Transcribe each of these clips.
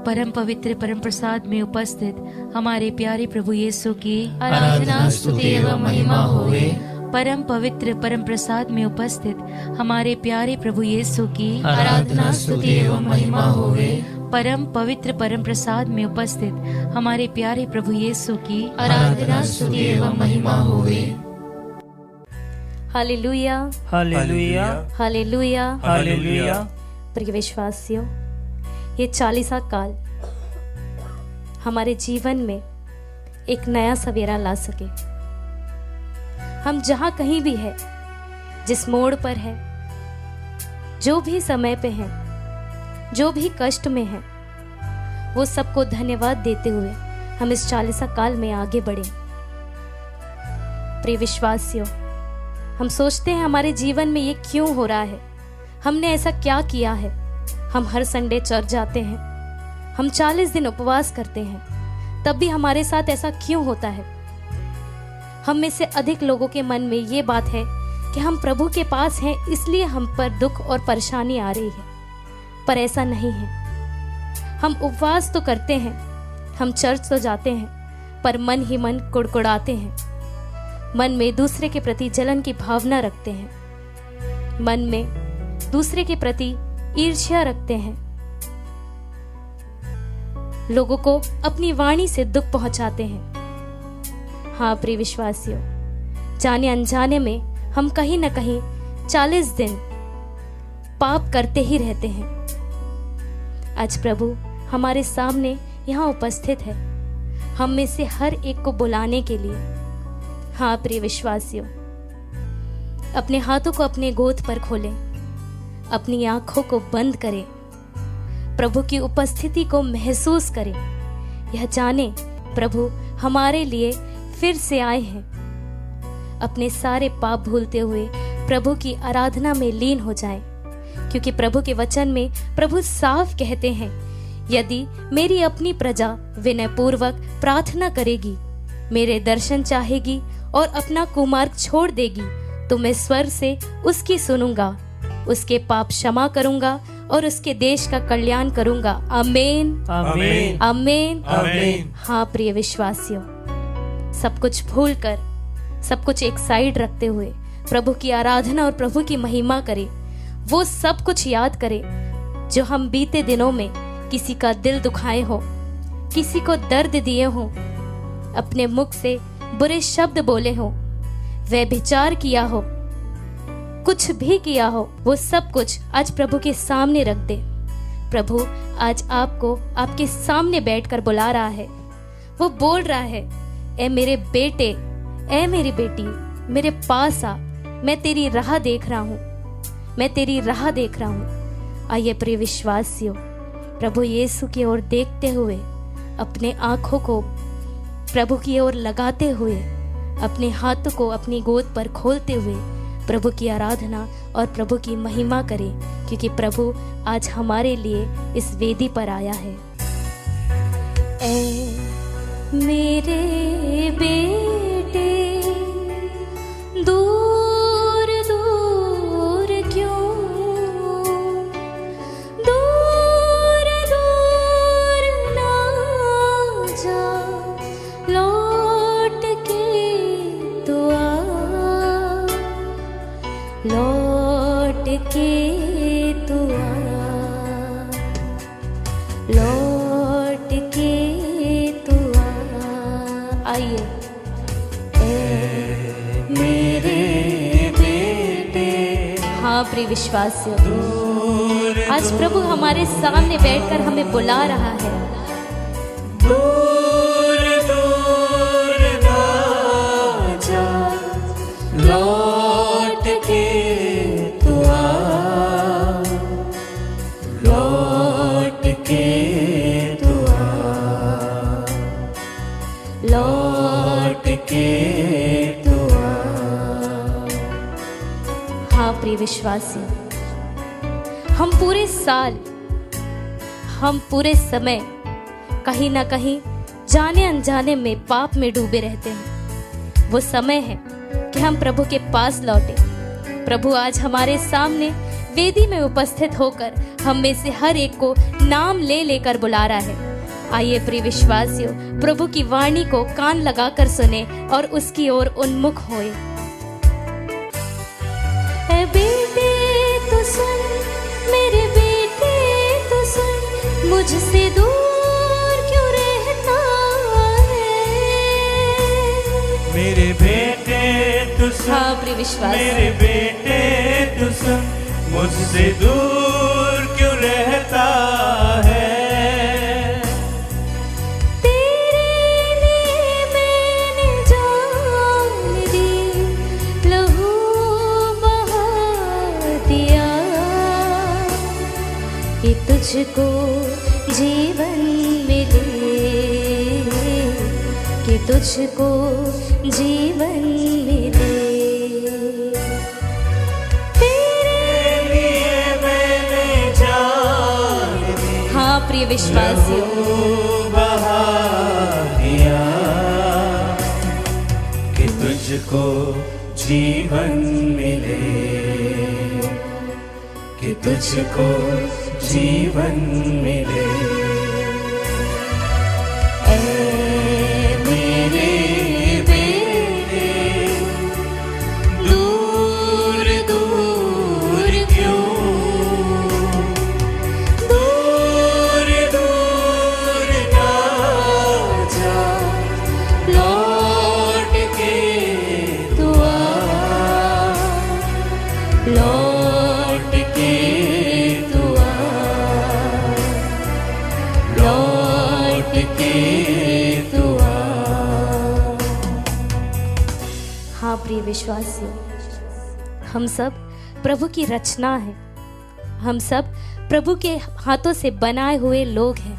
परम पवित्र परम प्रसाद में उपस्थित हमारे प्यारे प्रभु यीशु की आराधना स्तुति एवं महिमा होवे। परम पवित्र परम प्रसाद में उपस्थित हमारे प्यारे प्रभु यीशु की आराधना स्तुति एवं महिमा होवे। परम पवित्र परम प्रसाद में उपस्थित हमारे प्यारे प्रभु यीशु की आराधना स्तुति एवं महिमा होवे। Hallelujah hallelujah hallelujah. हालेलुया। प्रिय विश्वासियों, ये 40वां काल हमारे जीवन में एक नया सवेरा ला सके। हम जहाँ कहीं भी है, जिस मोड़ पर है, जो भी समय पे हैं, जो भी कष्ट में हैं, वो सबको धन्यवाद देते हुए हम इस 40वां काल में आगे बढ़े। प्रिय विश्वासियों, हम सोचते हैं हमारे जीवन में ये क्यों हो रहा है, हमने ऐसा क्या किया है। हम हर संडे चर्च जाते हैं, हम 40 दिन उपवास करते हैं, तब भी हमारे साथ ऐसा क्यों होता है। हम में से अधिक लोगों के मन में ये बात है कि हम प्रभु के पास हैं, इसलिए हम पर दुख और परेशानी आ रही है, पर ऐसा नहीं है। हम उपवास तो करते हैं, हम चर्च तो जाते हैं, पर मन ही मन कुड़कुड़ाते हैं। मन में दूसरे के प्रति जलन की भावना रखते हैं, मन में दूसरे के प्रति ईर्ष्या रखते हैं, लोगों को अपनी वाणी से दुख पहुंचाते हैं। हाँ प्रिय विश्वासियों, जाने अनजाने में हम कहीं न कहीं 40 दिन पाप करते ही रहते हैं। आज प्रभु हमारे सामने यहाँ उपस्थित है, हम में से हर एक को बुलाने के लिए। हाँ प्रिय विश्वासियों, अपने हाथों को अपने गोद पर खोलें, अपनी आंखों को बंद करें, प्रभु की उपस्थिति को महसूस करें, यह जाने प्रभु हमारे लिए फिर से आए हैं। अपने सारे पाप भूलते हुए प्रभु की आराधना में लीन हो जाएं, क्योंकि प्रभु के वचन में प्रभु साफ कहते हैं, यदि मेरी अपनी प्रजा विनयपूर्वक प्रार्थना करेगी, मेरे दर्शन चाहेगी और अपना कुमार्ग छोड़ देगी, तो मैं स्वर्ग से उसकी सुनूंगा, उसके पाप क्षमा करूंगा और उसके देश का कल्याण करूंगा। आमीन आमीन आमीन आमीन। हाँ प्रिय विश्वासियों, सब कुछ भूलकर, सब कुछ एक साइड रखते हुए प्रभु की आराधना और प्रभु की महिमा करें। वो सब कुछ याद करें जो हम बीते दिनों में किसी का दिल दुखाए हो, किसी को दर्द दिए हो, अपने मुख से बुरे शब्द बोले हो, व्यभिचार किया हो, कुछ भी किया हो, वो सब कुछ आज प्रभु के सामने रख दे। प्रभु आज आपको आपके सामने बैठकर बुला रहा है। वो बोल रहा है, ए मेरे बेटे, ए मेरी बेटी, मेरे पास आ, मैं तेरी राह देख रहा हूँ, मैं तेरी राह देख रहा हूँ। आइए प्रिय विश्वासियों, प्रभु यीशु की ओर देखते हुए, अपने आंखों को प्रभु की ओर लगाते हुए, अपने हाथों को अपनी गोद पर खोलते हुए प्रभु की आराधना और प्रभु की महिमा करें, क्योंकि प्रभु आज हमारे लिए इस वेदी पर आया है। ए मेरे बेटे, दूर दूर क्यों, दूर दूर ना जा, लौट के तो आ, लौट के तो आ, लौट के तो आ। आइए मेरे बेटे। हाँ प्रिय विश्वासियों, आज प्रभु हमारे सामने बैठकर हमें बुला रहा है। दूर दूर ना जा, लौट के तू आ, लौट के तू आ, लौट के तू आ। हाँ प्रिय विश्वासी, हम पूरे साल, हम पूरे समय कहीं ना कहीं जाने अनजाने में पाप में डूबे रहते हैं। वो समय है कि हम प्रभु के पास लौटे। प्रभु आज हमारे सामने वेदी में उपस्थित होकर हम में से हर एक को नाम ले लेकर बुला रहा है। आइए प्रिय विश्वासियों, प्रभु की वाणी को कान लगाकर सुने और उसकी ओर उन्मुख होए। ऐ बेटे तो सुन, मेरे बेटे तो सुन, मुझसे दूर क्यों रहता है। मेरे बेटे तू सुन, हाँ प्रिय विश्वास, मेरे बेटे तू सुन, मुझसे दूर क्यों रहता है। तेरे लिए मैंने जान दी, लहू बहा दिया, कि तुझको जीवन मिले, कि तुझको जीवन मिले। प्रिय विश्वासियों, बहा दिया, कि तुझको जीवन मिले, कि तुझको जीवन मिले। ऐ मेरे बेटे, दूर दूर क्यों, दूर दूर ना जा, लौट के तू आ, लौट के तू आ, लौट के तू आ। हाँ प्रिय विश्वासियों, हम सब प्रभु की रचना है। हम सब प्रभु के हाथों से बनाए हुए लोग हैं।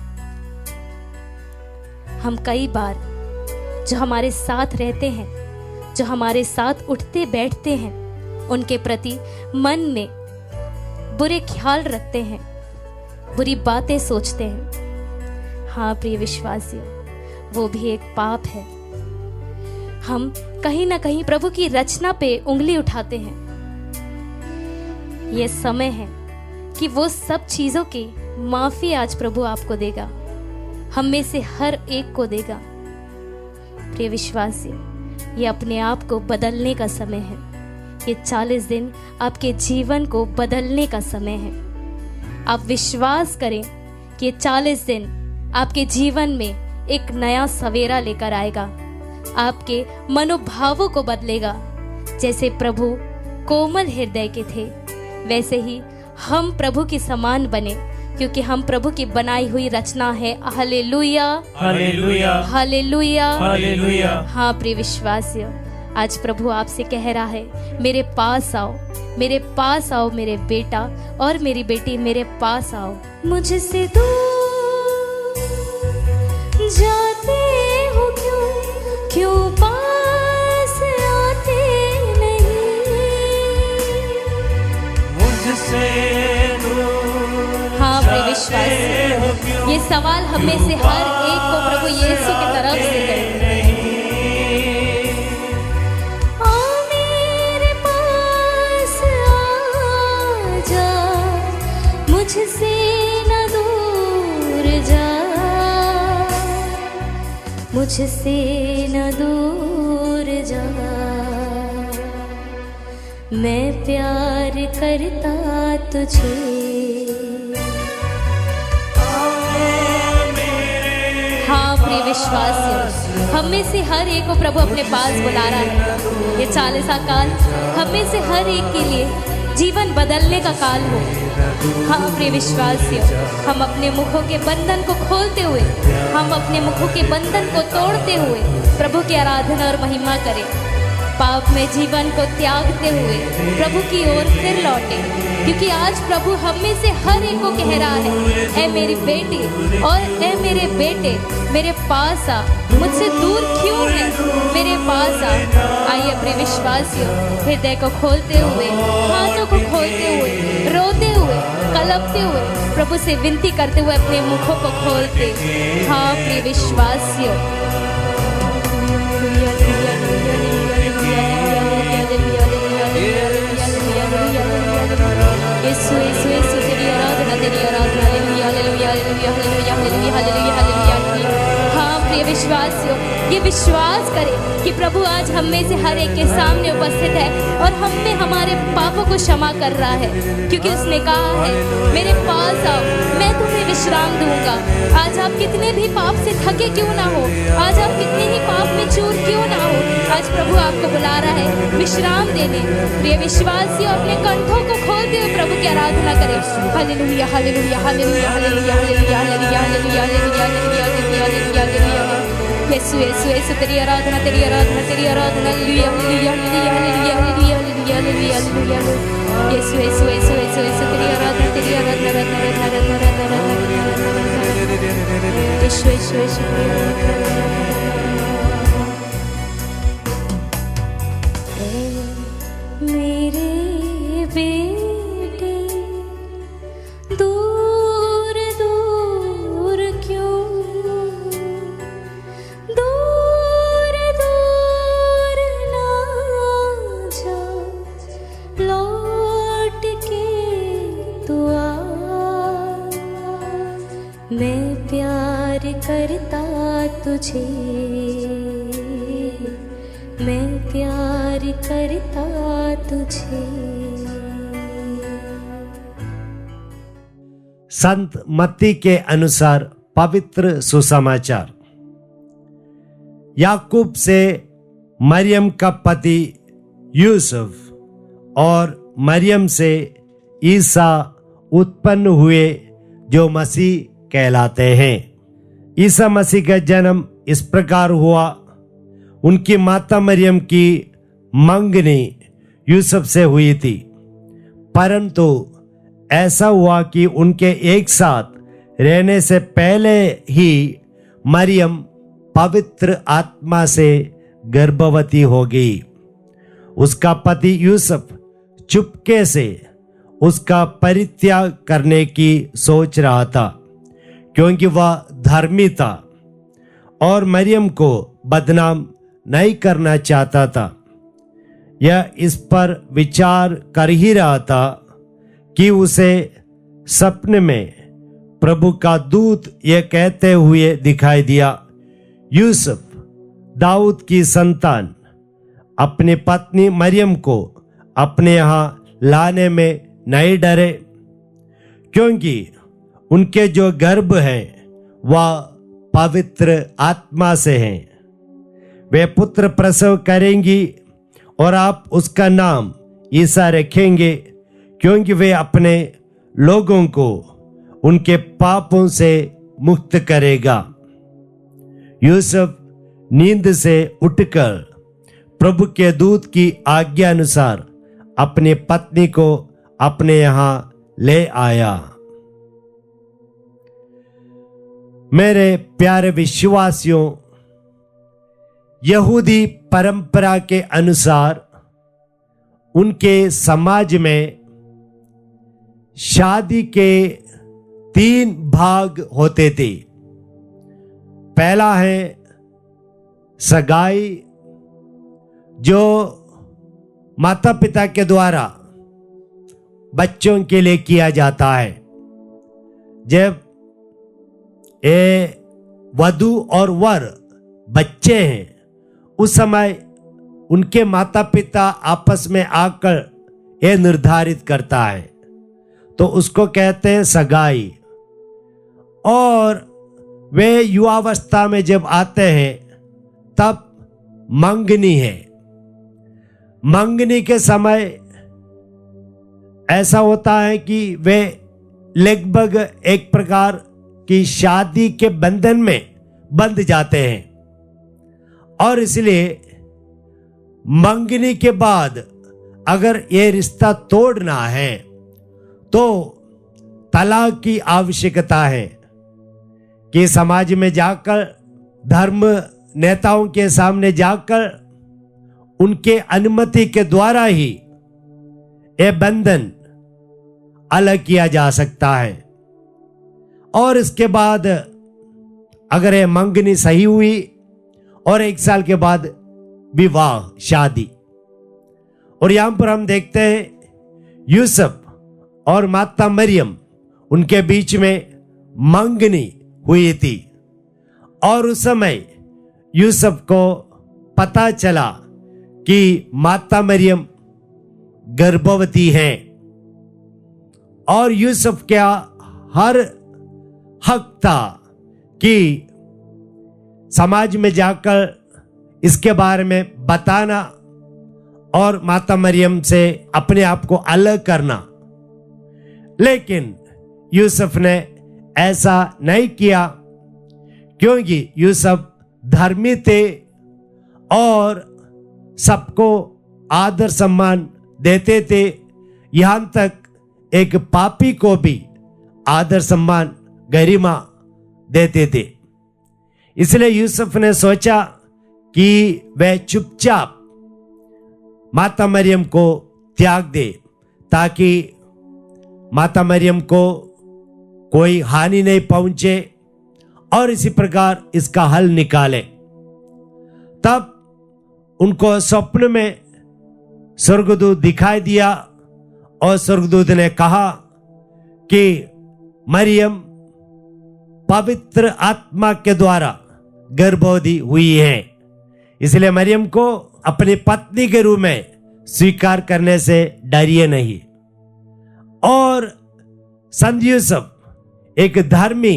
हम कई बार जो हमारे साथ रहते हैं, जो हमारे साथ उठते बैठते हैं, उनके प्रति मन में बुरे ख्याल रखते हैं, बुरी बातें सोचते हैं। हाँ प्रिय विश्वासियों, वो भी एक पाप है। हम कहीं ना कहीं प्रभु की रचना पे उंगली उठाते हैं। ये समय है कि वो सब चीजों की माफी आज प्रभु आपको देगा, हम में से हर एक को देगा। प्रिय विश्वासियों, ये अपने आप को बदलने का समय है। ये 40 दिन आपके जीवन को बदलने का समय है। आप विश्वास करें कि ये 40 दिन आपके जीवन में एक नया सवेरा लेकर आएगा, आपके मनोभावों को बदलेगा। जैसे प्रभु कोमल हृदय के थे, वैसे ही हम प्रभु के समान बने, क्योंकि हम प्रभु की बनाई हुई रचना है। Hallelujah, hallelujah, hallelujah, hallelujah. हाँ प्रिय विश्वासियों, आज प्रभु आपसे कह रहा है, मेरे पास आओ, मेरे पास आओ मेरे बेटा और मेरी बेटी, मेरे पास आओ। मुझसे दूर जाते हो क्यों, क्यों पास आते नहीं। मुझसे दूर हाँ प्रिय जाते विश्वासी, हो क्यों, ये सवाल हमें से हर एक को प्रभु यीशु की तरफ से है। आ मेरे पास आ जा, मुझसे न दूर जा, मुझसे न दूर जा। मैं प्यार करता तुझे। हाँ प्रिय विश्वासियों, हम में से हर एक को प्रभु अपने पास बुला रहा है। ये 40 काल हम में से हर एक के लिए जीवन बदलने का काल हो। हाँ प्रिय विश्वासियों, हम अपने मुखों के बंधन को खोलते हुए, हम अपने मुखों के बंधन को तोड़ते हुए प्रभु की आराधना और महिमा करें। पाप में जीवन को त्यागते हुए प्रभु की ओर फिर लौटे, क्योंकि आज प्रभु हम में से हर एक को कह रहा है, ऐ मेरी बेटी और ऐ मेरे बेटे, मेरे पास आ। मुझसे दूर क्यों है, मेरे पास आ। आइए प्रिय विश्वासियों, हृदय को खोलते हुए, हाथों को खोलते हुए, रोते हुए, कलपते हुए, प्रभु से विनती करते हुए अपने मुखों को खोलते। हाँ प्रिय विश्वासियों, यीशु ये विश्वास करें कि प्रभु आज हम में से हर एक के सामने उपस्थित है और हम में हमारे पापों को क्षमा कर रहा है, क्योंकि उसने कहा है मेरे पास आओ, मैं तुम्हें विश्राम दूंगा। आज आप कितने भी पाप से थके क्यों ना हो, आज आप कितने ही पाप में चूर क्यों ना हो, आज प्रभु आपको बुला रहा है विश्राम देने। प्रिय विश्वासियों, अपने कंठों को खोलते हुए प्रभु की आराधना करें। Hallelujah hallelujah hallelujah hallelujah hallelujah hallelujah hallelujah hallelujah hallelujah hallelujah hallelujah. Yeshu Yeshu Yeshu तेरी आराधना तेरी आराधना तेरी आराधना। Hallelujah hallelujah hallelujah hallelujah hallelujah hallelujah hallelujah hallelujah. Yeshu Yeshu Yeshu Yeshu Yeshu तेरी आराधना तेरी आराधना आराधना आराधना आराधना आराधना। यीशु यीशु यीशु मेरे बेटे दूर दूर क्यों, दूर दूर ना जा, लौट के तू आ। मैं प्यार करता तुझे, मैं प्यार करता तुझे। संत मत्ती के अनुसार पवित्र सुसमाचार। याकूब से मरियम का पति यूसुफ और मरियम से ईसा उत्पन्न हुए, जो मसीह कहलाते हैं। ईसा मसीह का जन्म इस प्रकार हुआ। उनकी माता मरियम की मंगनी यूसुफ से हुई थी, परंतु ऐसा हुआ कि उनके एक साथ रहने से पहले ही मरियम पवित्र आत्मा से गर्भवती हो गई। उसका पति यूसुफ चुपके से उसका परित्याग करने की सोच रहा था, क्योंकि वह धर्मी था और मरियम को बदनाम नहीं करना चाहता था। यह इस पर विचार कर ही रहा था कि उसे सपने में प्रभु का दूत यह कहते हुए दिखाई दिया, यूसुफ दाऊद की संतान, अपनी पत्नी मरियम को अपने यहाँ लाने में नहीं डरे, क्योंकि उनके जो गर्भ हैं वह पवित्र आत्मा से हैं। वे पुत्र प्रसव करेंगी और आप उसका नाम ईसा रखेंगे, क्योंकि वे अपने लोगों को उनके पापों से मुक्त करेगा। यूसुफ नींद से उठकर प्रभु के दूत की आज्ञा अनुसार अपनी पत्नी को अपने यहाँ ले आया। मेरे प्यारे विश्वासियों, यहूदी परंपरा के अनुसार उनके समाज में शादी के 3 भाग होते थे। पहला है सगाई, जो माता पिता के द्वारा बच्चों के लिए किया जाता है। जब ये वधू और वर बच्चे हैं, उस समय उनके माता पिता आपस में आकर यह निर्धारित करता है, तो उसको कहते हैं सगाई। और वे युवावस्था में जब आते हैं तब मंगनी है। मंगनी के समय ऐसा होता है कि वे लगभग एक प्रकार की शादी के बंधन में बंध जाते हैं, और इसलिए मंगनी के बाद अगर ये रिश्ता तोड़ना है तो तलाक की आवश्यकता है कि समाज में जाकर, धर्म नेताओं के सामने जाकर उनके अनुमति के द्वारा ही ये बंधन अलग किया जा सकता है। और इसके बाद अगर ये मंगनी सही हुई और 1 साल के बाद विवाह, शादी। और यहां पर हम देखते हैं यूसुफ और माता मरियम, उनके बीच में मंगनी हुई थी, और उस समय यूसुफ को पता चला कि माता मरियम गर्भवती हैं और यूसुफ का हर हक था कि समाज में जाकर इसके बारे में बताना और माता मरियम से अपने आप को अलग करना, लेकिन यूसुफ ने ऐसा नहीं किया क्योंकि यूसुफ धर्मी थे और सबको आदर सम्मान देते थे, यहां तक एक पापी को भी आदर सम्मान गरिमा देते थे। इसलिए यूसुफ ने सोचा कि वह चुपचाप माता मरियम को त्याग दे ताकि माता मरियम को कोई हानि नहीं पहुंचे और इसी प्रकार इसका हल निकाले। तब उनको स्वप्न में स्वर्गदूत दिखाई दिया और स्वर्गदूत ने कहा कि मरियम पवित्र आत्मा के द्वारा गर्भवती हुई है, इसलिए मरियम को अपनी पत्नी के रूप में स्वीकार करने से डरिए नहीं। और संत यूसुफ एक धर्मी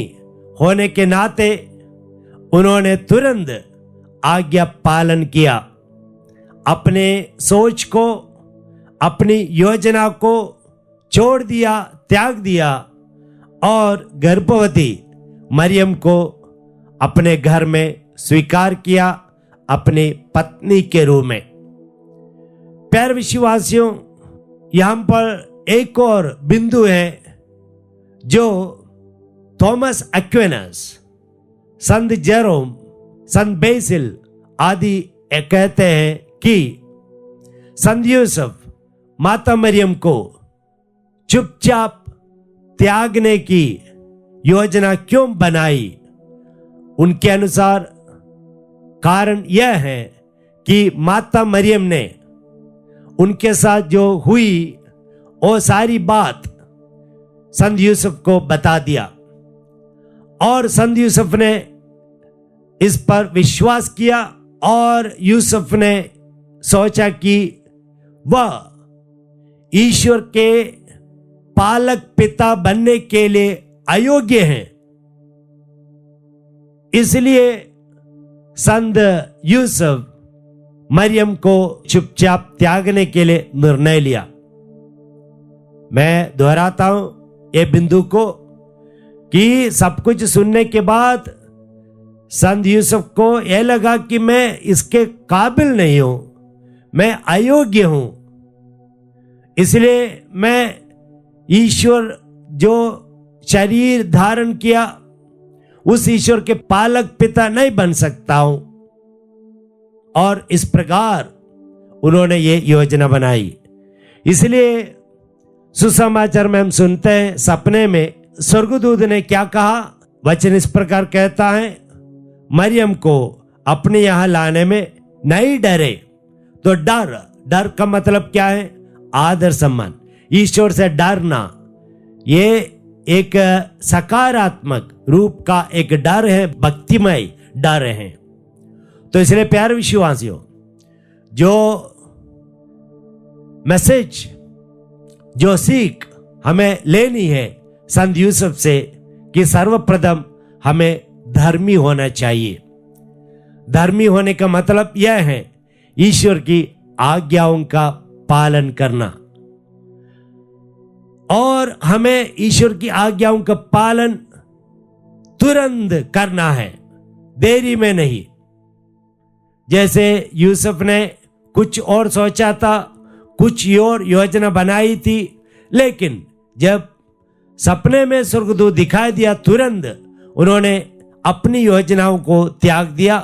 होने के नाते उन्होंने तुरंत आज्ञा पालन किया, अपने सोच को, अपनी योजना को छोड़ दिया, त्याग दिया और गर्भवती मरियम को अपने घर में स्वीकार किया अपनी पत्नी के रूप में। प्यारे विश्वासियों, यहां पर एक और बिंदु है जो थॉमस एक्विनस, संत जेरोम, संत बेसिल आदि कहते हैं कि संत यूसुफ माता मरियम को चुपचाप त्यागने की योजना क्यों बनाई। उनके अनुसार कारण यह है कि माता मरियम ने उनके साथ जो हुई वो सारी बात संत यूसुफ को बता दिया और संत यूसुफ ने इस पर विश्वास किया और यूसुफ ने सोचा कि वह ईश्वर के पालक पिता बनने के लिए अयोग्य हैं, इसलिए संत यूसुफ मरियम को चुपचाप त्यागने के लिए निर्णय लिया। मैं दोहराता हूं ये बिंदु को कि सब कुछ सुनने के बाद संत यूसुफ को यह लगा कि मैं इसके काबिल नहीं हूं, मैं अयोग्य हूं, इसलिए मैं ईश्वर जो शरीर धारण किया उस ईश्वर के पालक पिता नहीं बन सकता हूं। और इस प्रकार उन्होंने ये योजना बनाई। इसलिए सुसमाचार में हम सुनते हैं सपने में स्वर्गदूत ने क्या कहा। वचन इस प्रकार कहता है, मरियम को अपने यहां लाने में नहीं डरे। तो डर का मतलब क्या है? आदर सम्मान, ईश्वर से डरना, ये एक सकारात्मक रूप का एक डर है, भक्तिमय डर है। तो इसलिए प्यारे विश्वासियों, जो मैसेज, जो सीख हमें लेनी है संत यूसुफ से कि सर्वप्रथम हमें धर्मी होना चाहिए। धर्मी होने का मतलब यह है ईश्वर की आज्ञाओं का पालन करना, और हमें ईश्वर की आज्ञाओं का पालन तुरंत करना है, देरी में नहीं। जैसे यूसुफ ने कुछ और सोचा था, कुछ और योजना बनाई थी, लेकिन जब सपने में स्वर्गदूत दिखाई दिया तुरंत उन्होंने अपनी योजनाओं को त्याग दिया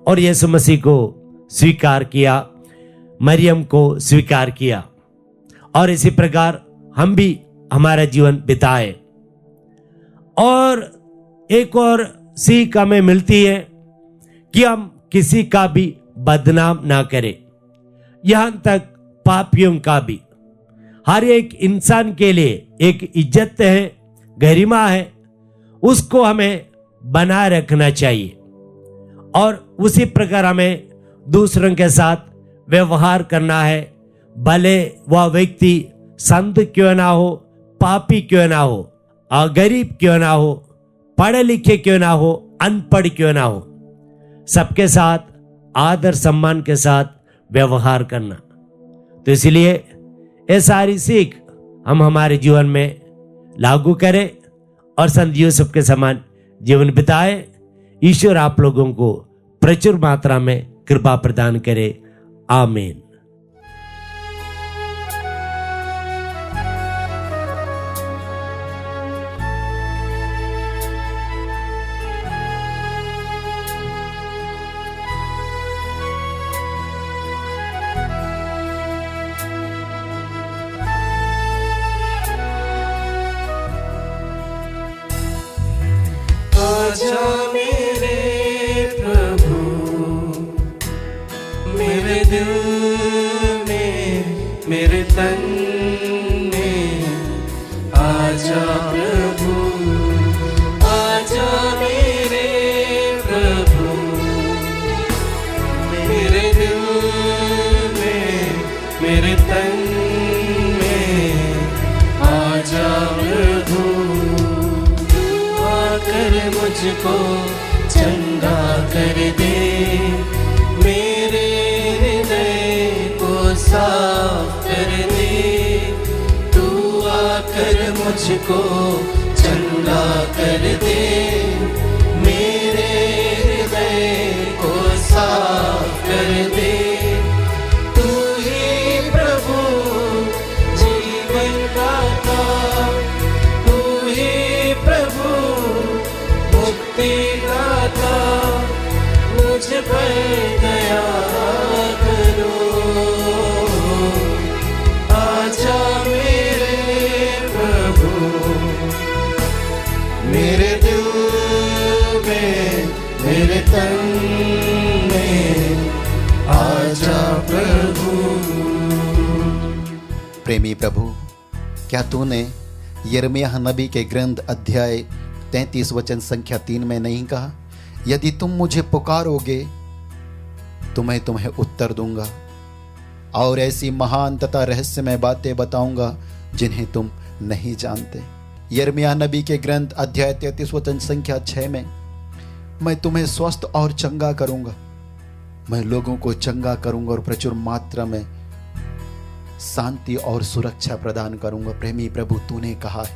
और यीशु मसीह को स्वीकार किया, मरियम को स्वीकार किया। और इसी प्रकार हम भी हमारा जीवन बिताए। और एक और सीख हमें मिलती है कि हम किसी का भी बदनाम ना करें, यहां तक पापियों का भी। हर एक इंसान के लिए एक इज्जत है, गरिमा है, उसको हमें बनाए रखना चाहिए। और उसी प्रकार हमें दूसरों के साथ व्यवहार करना है, भले वह व्यक्ति संत क्यों ना हो, पापी क्यों ना हो, गरीब क्यों ना हो, पढ़े लिखे क्यों ना हो, अनपढ़ क्यों ना हो, सबके साथ आदर सम्मान के साथ व्यवहार करना। तो इसलिए ये सारी सीख हम हमारे जीवन में लागू करें और संत यूसुफ के समान जीवन बिताए। ईश्वर आप लोगों को प्रचुर मात्रा में कृपा प्रदान करे। आमीन। आजा मेरे प्रभु, मेरे दिल में, मेरे तन में, आजा प्रभु, आजा मेरे प्रभु, मेरे दिल में, मेरे तन में, आजा प्रभु, आकर मुझको चंगा कर दे, मेरे हृदय को साफ कर दे, तू आकर मुझको चंगा कर दे, मेरे हृदय को साफ कर दे, तू ही प्रभु जीवन दाता, तू ही प्रभु मुक्ति दाता, मुझ पर दया करो, आजा मेरे प्रभु, मेरे दिल में, मेरे तन में, आजा प्रभु। प्रेमी प्रभु, क्या तूने यिर्मयाह नबी के ग्रंथ अध्याय 33 वचन संख्या 3 में नहीं कहा, यदि तुम मुझे पुकारोगे तो मैं तुम्हें उत्तर दूंगा और ऐसी महान तथा रहस्यमय बातें बताऊंगा जिन्हें तुम नहीं जानते। यिर्मयाह नबी के ग्रंथ अध्याय 33 वचन संख्या 6 में, मैं तुम्हें स्वस्थ और चंगा करूंगा, मैं लोगों को चंगा करूंगा और प्रचुर मात्रा में शांति और सुरक्षा प्रदान करूंगा। प्रेमी प्रभु, तूने कहा है,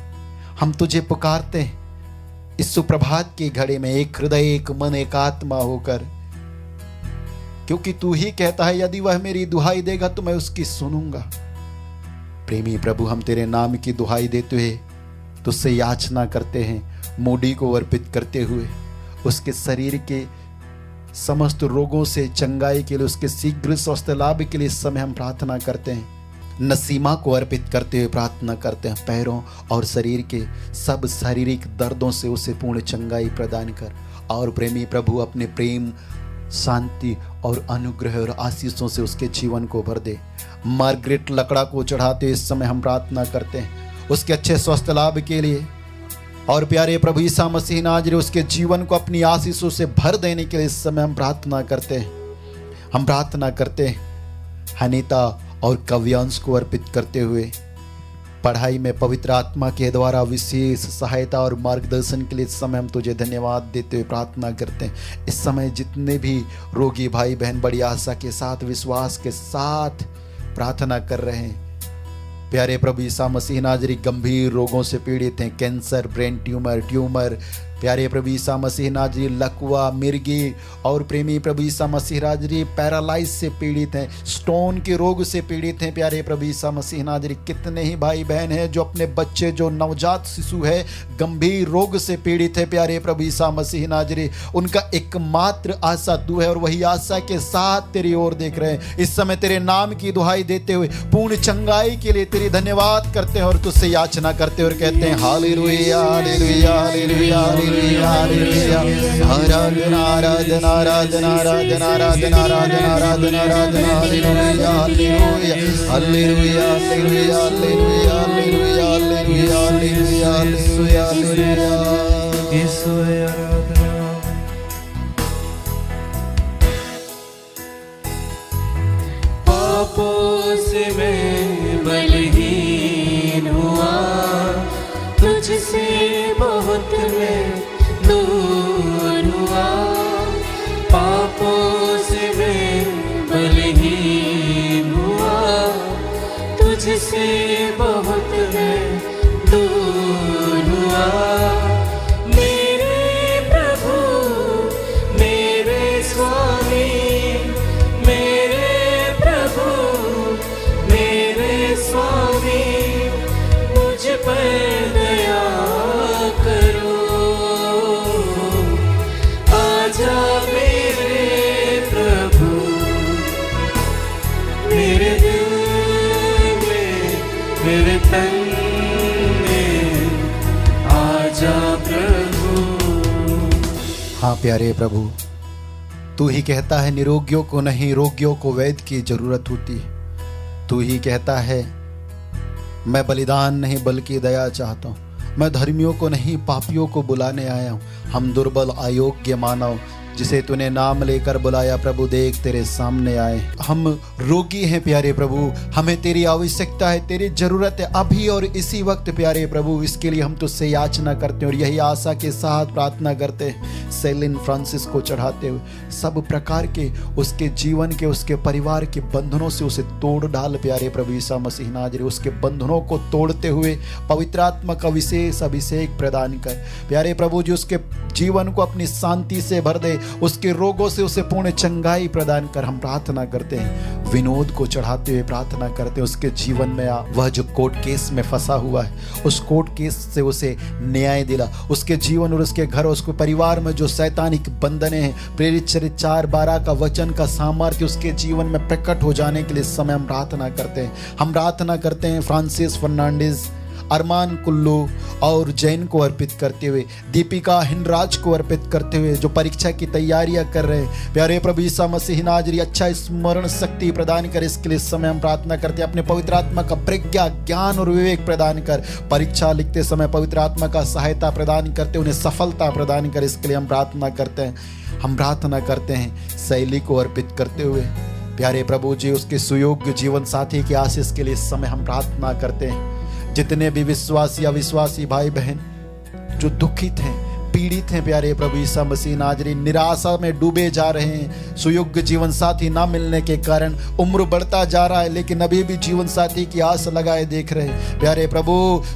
हम तुझे पुकारते हैं इस सुप्रभात की घड़ी में, एक हृदय, एक मन, एक आत्मा होकर, क्योंकि तू ही कहता है यदि वह मेरी दुहाई देगा तो मैं उसकी सुनूंगा। प्रेमी प्रभु, हम तेरे नाम की दुहाई देते हुए तुझसे याचना करते हैं, मूडी को अर्पित करते हुए उसके शरीर के समस्त रोगों से चंगाई के लिए, उसके शीघ्र स्वस्थ लाभ के लिए इस समय हम प्रार्थना करते हैं। नसीमा को अर्पित करते हुए प्रार्थना करते हैं, पैरों और शरीर के सब शारीरिक दर्दों से उसे पूर्ण चंगाई प्रदान कर। और प्रेमी प्रभु, अपने प्रेम, शांति और अनुग्रह और आशीषों से उसके जीवन को भर दे। मार्गरेट लकड़ा को चढ़ाते इस समय हम प्रार्थना करते हैं उसके अच्छे स्वस्थ लाभ के लिए। और प्यारे प्रभु ईसा मसीह नाज़री, उसके जीवन को अपनी आशीषों से भर देने के लिए इस समय हम प्रार्थना करते हैं। हम प्रार्थना करते हैं हनीता और कव्यांश को अर्पित करते हुए पढ़ाई में पवित्र आत्मा के द्वारा विशेष सहायता और मार्गदर्शन के लिए इस समय हम तुझे धन्यवाद देते हुए प्रार्थना करते हैं। इस समय जितने भी रोगी भाई बहन बड़ी आशा के साथ, विश्वास के साथ प्रार्थना कर रहे हैं, प्यारे प्रभु ईसा मसीह नाज़री, गंभीर रोगों से पीड़ित हैं, कैंसर, ब्रेन ट्यूमर, प्यारे प्रभु ईसा मसीह नाज़री, लकवा, मिर्गी, और प्रेमी प्रभु ईसा मसीह नाज़री पैरालाइज से पीड़ित हैं, स्टोन के रोग से पीड़ित हैं। प्यारे प्रभु ईसा मसीह नाज़री, कितने ही भाई बहन हैं जो अपने बच्चे, जो नवजात शिशु है, गंभीर रोग से पीड़ित है। प्यारे प्रभु ईसा मसीह नाज़री, उनका एकमात्र आशा तू है और वही आशा के साथ तेरी ओर देख रहे हैं। इस समय तेरे नाम की दुहाई देते हुए पूर्ण चंगाई के लिए तेरी धन्यवाद करते हैं और तुझसे याचना करते और कहते हैं hallelujah, hallelujah, hallelujah, hallelujah, hallelujah. आराधना, आराधना, आराधना, आराधना, आराधना, आराधना, आराधना, आराधना, hallelujah, hallelujah, hallelujah, hallelujah, hallelujah, hallelujah, hallelujah, hallelujah, hallelujah. Yeshu आराधना, मैं बलहीन हुआ, तुझसे बहुत मैं दूर हुआ, पापों से मैं बलहीन हुआ, तुझसे बहुत मैं दूर हुआ। मेरे प्रभु, मेरे स्वामी, मेरे प्रभु, मेरे स्वामी, मुझ पर दया करो। आजा मेरे प्रभु, मेरे दिल में, मेरे तन में, आजा प्रभु। हाँ प्यारे प्रभु, तू ही कहता है निरोगियों को नहीं, रोगियों को वैद्य की जरूरत होती है। तू ही कहता है मैं बलिदान नहीं बल्कि दया चाहता हूँ, मैं धर्मियों को नहीं पापियों को बुलाने आया हूँ। हम दुर्बल अयोग्य मानव जिसे तूने नाम लेकर बुलाया प्रभु, देख तेरे सामने आए। हम रोगी हैं प्यारे प्रभु, हमें तेरी आवश्यकता है, तेरी जरूरत है अभी और इसी वक्त प्यारे प्रभु। इसके लिए हम तुझसे याचना करते हैं और यही आशा के साथ प्रार्थना करते हैं। सेलिन फ्रांसिस को चढ़ाते हुए सब प्रकार के उसके जीवन के, उसके परिवार के बंधनों से उसे तोड़ डाल प्यारे प्रभु ईसा मसीह नाज़री। उसके बंधनों को तोड़ते हुए पवित्र आत्मा का विशेष अभिषेक प्रदान कर प्यारे प्रभु जी। उसके जीवन को अपनी शांति से भर दे, उसके रोगों से उसे पूर्ण चंगाई प्रदान कर। हम प्रार्थना करते हैं विनोद को चढ़ाते हुए प्रार्थना करते हैं उसके जीवन में आ, वह जो कोर्ट केस में फंसा हुआ है उस कोर्ट केस से उसे न्याय दिला। उसके जीवन और उसके घर और उसके परिवार में जो शैतानिक बंधने हैं, प्रेरित चरित्र 4:12 का वचन का सामर्थ्य उसके जीवन में प्रकट हो जाने के लिए समय हम प्रार्थना करते हैं। हम प्रार्थना करते हैं फ्रांसिस फर्नांडिस, अरमान कुल्लू और जैन को अर्पित करते हुए, दीपिका हिंदराज को अर्पित करते हुए जो परीक्षा की तैयारियां कर रहे हैं प्यारे प्रभु ईसा मसीह नाज़री, अच्छा स्मरण शक्ति प्रदान कर। इसके लिए समय हम प्रार्थना करते हैं अपने पवित्र आत्मा का प्रज्ञा, ज्ञान और विवेक प्रदान कर। परीक्षा लिखते समय पवित्र आत्मा का सहायता प्रदान करते, उन्हें सफलता प्रदान कर। इसके लिए हम प्रार्थना करते हैं। हम प्रार्थना करते हैं शैली को अर्पित करते हुए प्यारे प्रभु जी, उसके सुयोग्य जीवन साथी की आशीष के लिए इस समय हम प्रार्थना करते हैं। जितने भी विश्वासी अविश्वासी भाई बहन जो दुखित हैं, पीड़ित हैं प्यारे प्रभु ईसा मसीह नाज़री, निराशा में डूबे जा रहे हैं, सुयोग्य जीवन साथी ना मिलने के कारण उम्र बढ़ता जा रहा है लेकिन अभी भी जीवन साथी की आस लगाए देख रहे हैं प्यारे प्रभु।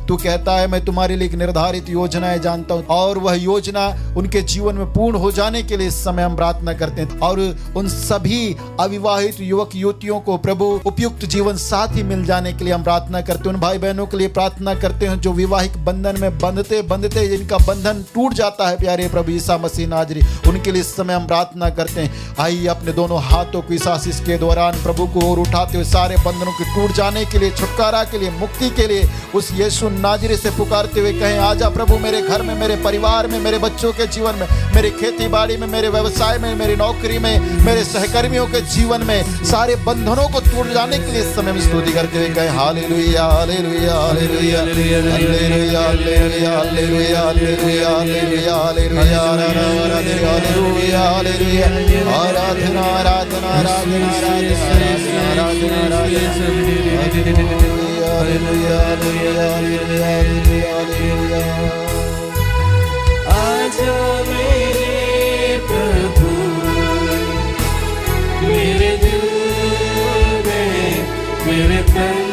तू कहता है मैं तुम्हारे लिए एक निर्धारित योजनाएं जानता हूं और वह योजना उनके जीवन में पूर्ण हो जाने के लिए इस समय हम प्रार्थना करते हैं। और उन सभी अविवाहित युवक युवतियों को प्रभु उपयुक्त जीवन साथी मिल जाने के लिए हम प्रार्थना करते हैं। उन भाई बहनों के लिए प्रार्थना करते हैं जो विवाहिक बंधन में बंधते बंधते जिनका बंधन टूट जाता है प्यारे प्रभु ईसा मसीह नाज़री, उनके लिए इस समय हम प्रार्थना करते हैं। आइए अपने दोनों हाथों को इस आशीष के दौरान प्रभु को और उठाते हुए सारे बंधनों के टूट जाने के लिए, छुटकारा के लिए, मुक्ति के लिए उस यीशु नाज़री से पुकारते हुए कहें आजा प्रभु मेरे घर में, मेरे परिवार में, मेरे बच्चों के जीवन में, मेरी खेती बाड़ी में, मेरे व्यवसाय में, मेरी नौकरी में, मेरे सहकर्मियों के जीवन में सारे बंधनों को टूट जाने के लिए इस समय में स्तुति करते हुए कहें hallelujah hallelujah hallelujah hallelujah hallelujah hallelujah hallelujah hallelujah hallelujah hallelujah hallelujah आराधना आराधना आराधना आराधना हालेलुया हालेलुया हालेलुया हालेलुया। आजा मेरे प्रभु, मेरे दिल में, मेरे तन